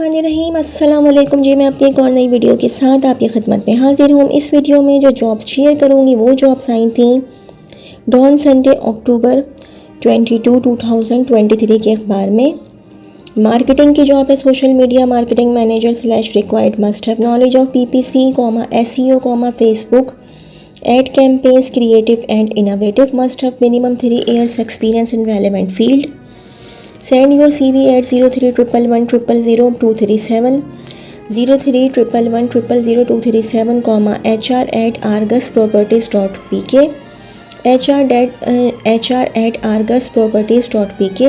रहीम अस्सलाम वालेकुम जी। मैं अपनी एक और नई वीडियो के साथ आपकी खिदमत में हाजिर हूँ। इस वीडियो में जो जॉब्स शेयर करूँगी वो जॉब्स आई थी डॉन संडे अक्टूबर 22 2023 के अखबार में। मार्केटिंग की जॉब है, social media marketing manager / required must have knowledge of PPC, SEO, Facebook ad campaigns, creative and innovative, must have minimum 3 years experience in relevant field. Send your CV at 0311000237, 0311000237, HR@argusproperties.pk, HR@argusproperties.pk.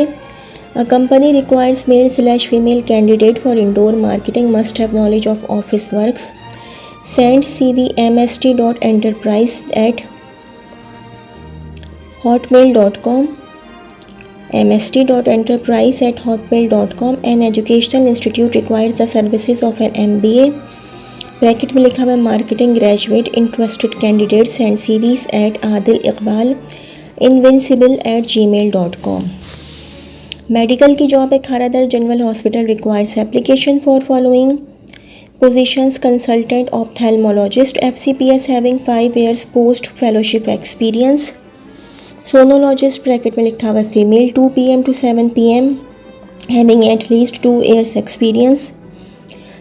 A company requires male/female candidate for indoor marketing, must have knowledge of office works. Send CV mst.enterprise@hotmail.com, mst.enterprise@hotmail.com. An educational institute requires the services of an MBA bracket में लिखा हुआ है marketing graduate. Interested candidate send CVs at adilinvincible@gmail.com. Medical की job है, Kharadar general hospital requires application for following positions: consultant ophthalmologist, FCPS having 5 years post fellowship experience. Sonologist bracket में लिखा हुआ है female, 2 PM to 7 PM, having at least 2 years experience.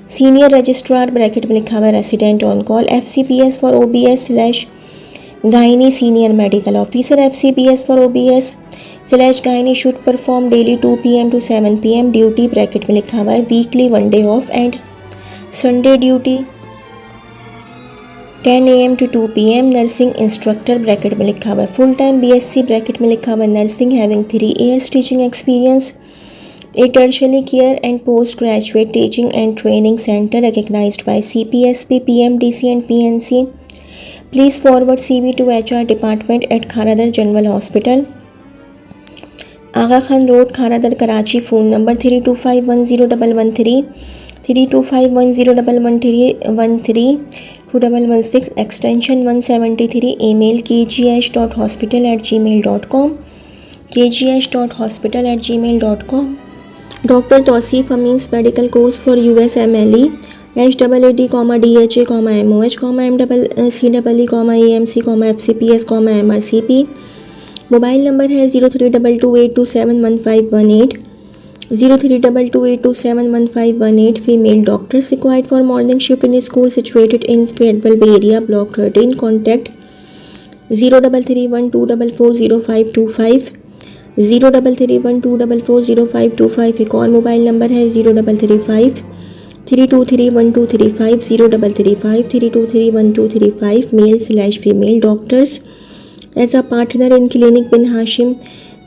Senior registrar bracket में लिखा हुआ है resident on call, FCPS for OBS gynae senior medical officer, FCPS for OBS gynae should perform daily 2 PM to 7 PM duty bracket में लिखा हुआ है weekly 1 day off and Sunday duty 10 AM to 2 PM। Nursing instructor bracket में लिखा हुआ है full time BSc bracket में लिखा हुआ है nursing having 3 years teaching experience. A tertiary care and post graduate teaching and training centre recognised by CPSP, PMDC and PNC। Please forward CV to HR department at Kharadar general hospital, Aga Khan road, Kharadar, Karachi. Phone number 32510113, 32510113, 2116, extension 173। Email kgh.hospital@gmail.com, kgh.hospital@gmail.com। Doctor Tauseef Ameen's medical course for USMLE, HAAD, DHA, MOH, MCEE, AMC, FCPS, MRCP। Mobile number है 032282711518, 032282711518। Female doctors required for morning shift in school situated in federal B area, block 13। Contact 033124400525, 033124400525। एक और mobile number है 033532312350, 033532312350। Male female doctors as a partner in clinic bin Hashim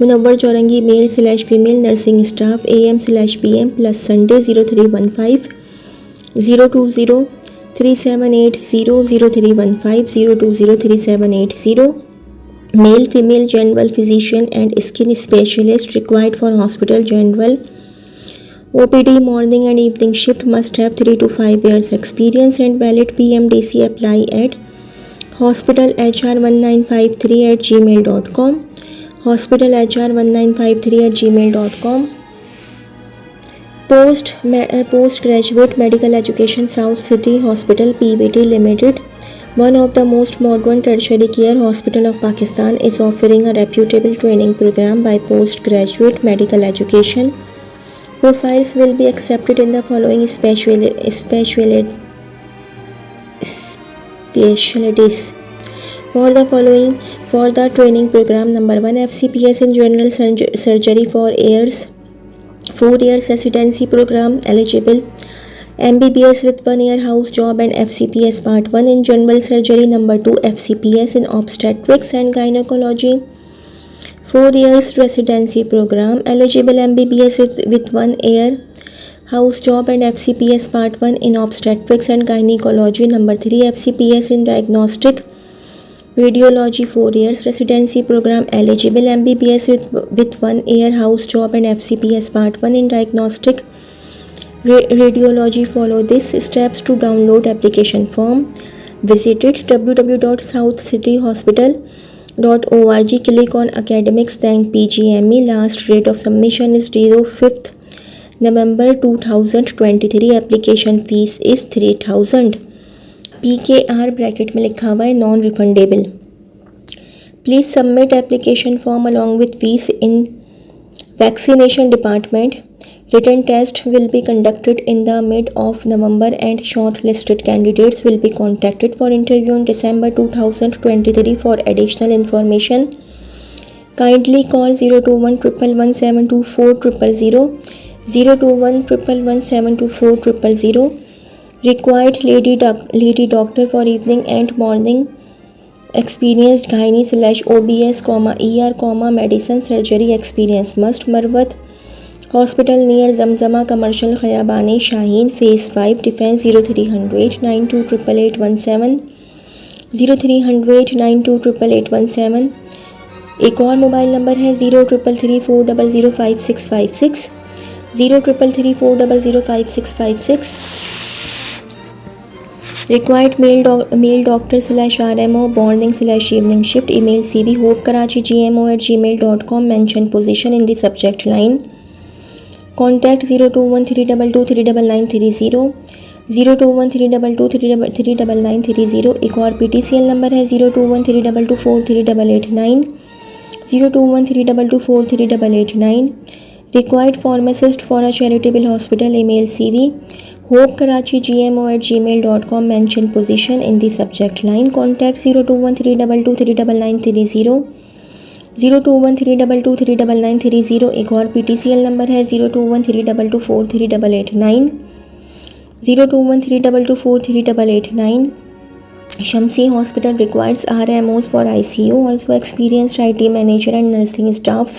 Munawwar Chowrangi, male female nursing staff AM/PM plus Sunday 031502037800, 031502037800। Male female general physician and skin specialist required for hospital general OPD morning and evening shift, must have 3 to 5 years experience and valid PMDC। Apply eight hospitalhr1953@gmail.com, hospitalhr1953@gmail.com। Post graduate medical education, south city hospital PVT limited, one of the most modern tertiary care hospital of Pakistan, is offering a reputable training program by postgraduate medical education. Profiles will be accepted in the following specialties for the training program. Number 1, FCPS in general surgery 4 years, 4 years residency program eligible, MBBS with 1 year house job and FCPS part 1 in general surgery. Number 2, FCPS in obstetrics and gynecology, 4 years residency program eligible, MBBS with 1 year house job and FCPS part 1 in obstetrics and gynecology. Number 3, FCPS in diagnostic radiology, 4 years residency program eligible, MBBS with 1 year house job and FCPS part 1 in diagnostic radiology. Follow these steps to download application form. Visit www.southcityhospital.org. Click on academics, then PGME. Last date of submission is 05th November 2023. Application fees is 3000. PKR bracket में लिखा हुआ है non refundable. Please submit application form along with fees in vaccination department. Written test will be conducted in the mid of November and shortlisted candidates will be contacted for interview in December 2023. For additional information, kindly call 02111724000, 02111724000. Required lady doctor for evening and morning. Experienced gynae/OBS, ER, medicine surgery experience must. Marwat Hospital near Zamzama Commercial Khayabani Shaheen Phase 5 Defense 0300 928817, 0300 928817. एक और mobile number है 033340055656, 033340055656. Required male doctor/RMO morning/evening shift. Email CV hopekarachi@gmo@gmail.com. Mention position in the subject line. Contact 02132239930, 02132239930. एक और PTCL number है 02132243889, 02132243889. Required pharmacist for a charitable hospital. Email CV hopekarachi@gmo@gmail.com. Mention position in the subject line. Contact 02132239930, 02132239930. एक और PTCL number है 02132243889, 02132243889. Shamsi Hospital requires RMOs for ICU. Also experienced IT manager and nursing staffs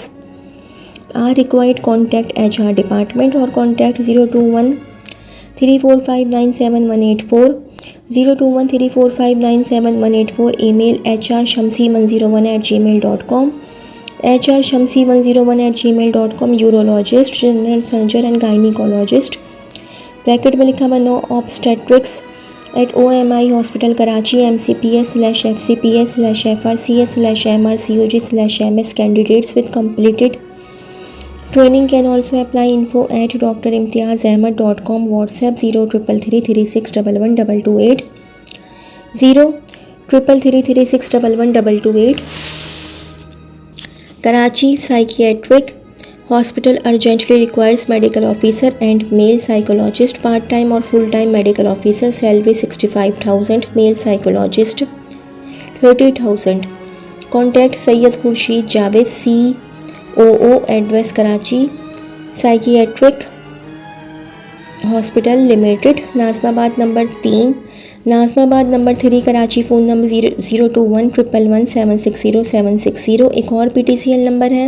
are required. Contact HR department or contact 02134597184, 02134597184. Email hrshamsi101@gmail.com, hrshamsi101@gmail.com. Urologist, general surgeon and gynecologist bracket में लिखा हुआ no obstetrics at OMI Hospital Karachi. MCPS/FCPS/FRCS/MRCOG/MS. Candidates with completed training can also apply. info@drimtiazahmed.com. WhatsApp 03333611228, 03333611228. Karachi Psychiatric Hospital urgently requires medical officer and male psychologist, part-time or full-time medical officer. Salary 65,000. Male psychologist 30,000. Contact Sayyid Khurshid Javed, COO. Address Karachi Psychiatric Hospital Limited, Nazmabad number 3, Nazimabad number 3 Karachi. Phone number 021111760 एक और PTCL number है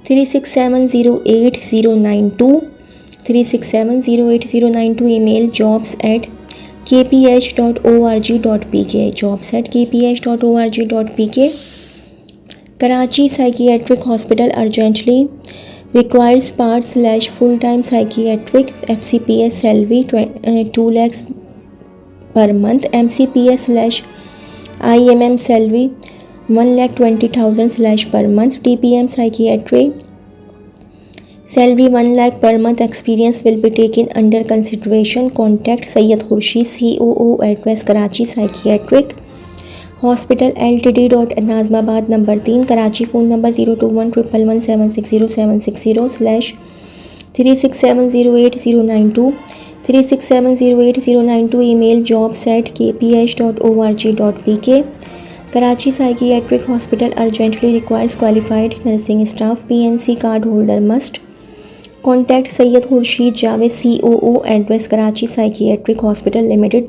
36708092, 36708092. Email jobs@kph.org.pk, jobs@kph.org.pk. Karachi Psychiatric Hospital urgently requires part/full-time psychiatric. FCPS salary 2 lakhs per month. MCPS/IMM salary 1,20,000 per month. TPM psychiatry salary 1 lakh per month. Experience will be taken under consideration. Contact Sayyid Khurshid, COO. Address Karachi Psychiatric Hospital Ltd. Nazmabad number 3 Karachi. Phone number 02111760760/36708092, 36708092. Email jobs@kph.org.pk. Karachi Psychiatric Hospital urgently requires qualified nursing staff. PNC card holder must. Contact Sayyid Khurshid Javed, COO. Address Karachi Psychiatric Hospital Limited.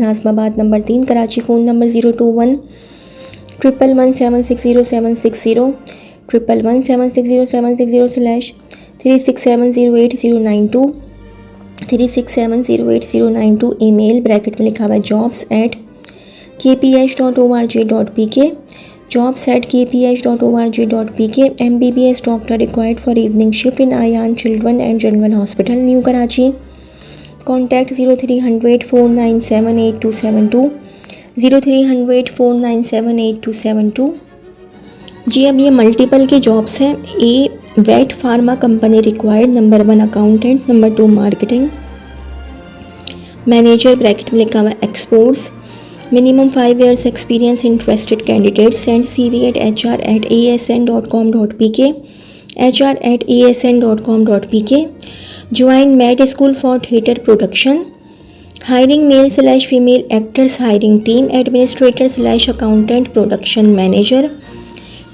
Nazmabad number 3 Karachi. Phone number 02111760760, 111760760/36708092, 36708092. Email bracket में लिखा हुआ है jobs@kph.org.pk, jobs@kph.org.pk. MBBS doctor required for evening shift in Ayan Children and General Hospital, New Karachi. Contact 0300 4978272, 0300 4978272. जी अब ये multiple के jobs हैं। A vet pharma company required, number 1 accountant, number 2 marketing manager bracket में लिखा हुआ exports, minimum 5 years experience, interested candidate send CV at hr@asn.com.pk, hr@asn.com.pk, join mad school for theatre production, hiring male female actors, hiring team administrator accountant, production manager,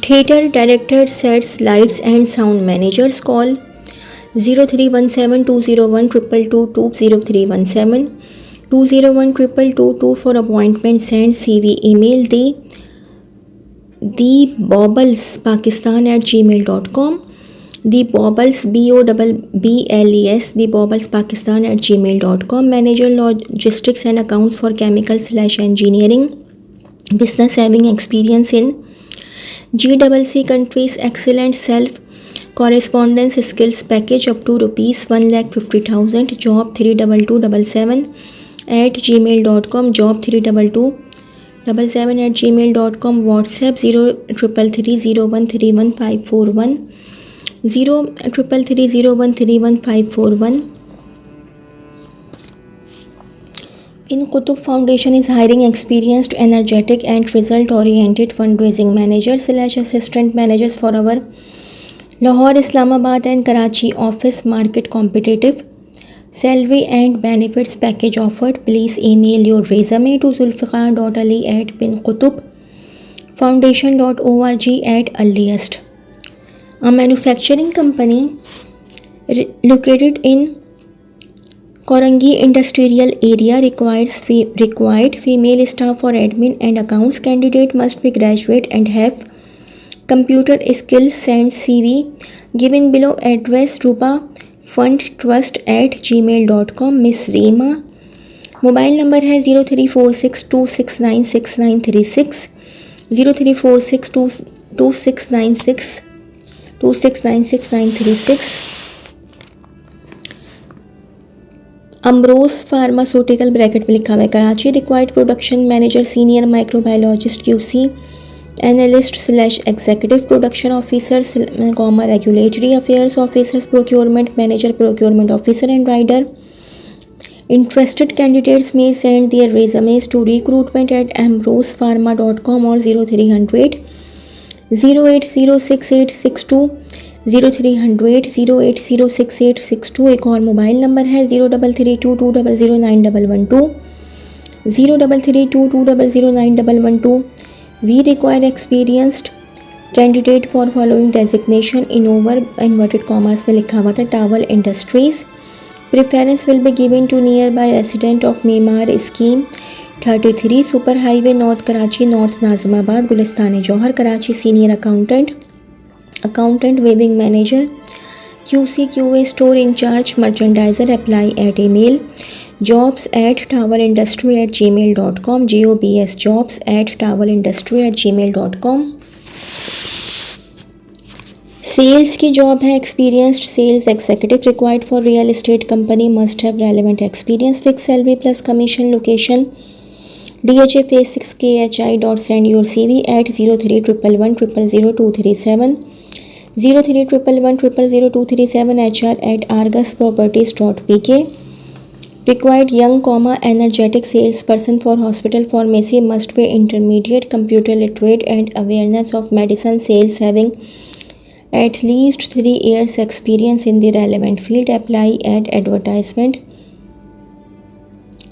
theatre director, sets, lights and sound managers. Call 0317201222, 201222 for appointment, send CV, email thebobblespakistan@gmail.com, thebobbles BOBBLES, thebobblespakistan@gmail.com, manager logistics and accounts for chemical/engineering, business having experience in GCC countries, excellent self correspondence skills, package up to ₹1,50,000, job 32277 job 32277 WhatsApp 03330131 03330131. In Qutub Foundation is hiring experienced, energetic and result-oriented fundraising manager/assistant managers for our Lahore, Islamabad and Karachi office. Market competitive. Salary and benefits package offered. Please email your resume to zulfiqar.ali@binqutubfoundation.org at earliest. A manufacturing company located in Korangi industrial area required female staff for admin and accounts. Candidate must be graduate and have computer skills. Send CV given below. Address rupafundtrust@gmail.com. Miss Reema. Mobile number है 034626969636, 034626969636. Ambrose pharmaceutical bracket में लिखा हुआ है Karachi required production manager, senior microbiologist, QC analyst executive production officer, regulatory affairs officers, procurement manager, procurement officer and rider. Interested candidates may send their resumes to recruitment@ambrosepharma.com or 0300 0806862 0300 एक और mobile number है 0332200911 0332200911. We require experienced candidate for following designation in over inverted commas में लिखा हुआ था towel industries. Preference will be given to nearby resident of Memar Scheme 33 Super Highway North Karachi, North Nazimabad, Gulistan Johar, Karachi. Senior accountant, weaving manager, QC QA store in charge, merchandiser. Apply at email jobs@towelindustry@gmail.com, jobs@towelindustry@gmail.com. Sales की job है. Experienced sales executive required for real estate company, must have relevant experience. Fix salary plus commission. Location DHA phase 6 KHI. Send your CV at 0311100237, 0311100237, hr@argusproperties.pk. Required young, energetic salesperson for hospital pharmacy, must be intermediate computer literate and awareness of medicine sales, having at least 3 years experience in the relevant field. Apply at advertisement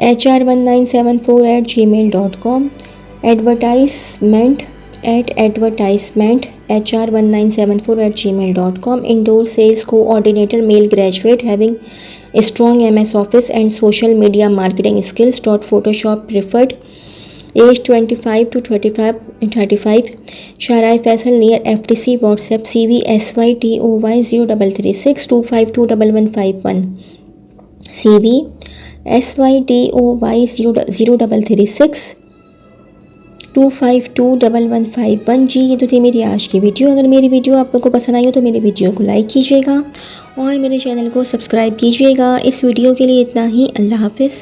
hr1974@gmail.com, advertisement hr1974@gmail.com. Indoor sales coordinator, male, graduate, having a strong MS Office and social media marketing skills. Photoshop preferred. Age 25 to 35. Sharai Faisal, near FTC. WhatsApp CV SYTOY 0336252151, CV SYTOY 0336252151. जी ये तो थी मेरी आज की video. अगर मेरी video आपको पसंद आई हो तो मेरी वीडियो को लाइक कीजिएगा और मेरे चैनल को सब्सक्राइब कीजिएगा. इस वीडियो के लिए इतना ही. अल्लाह हाफिज़.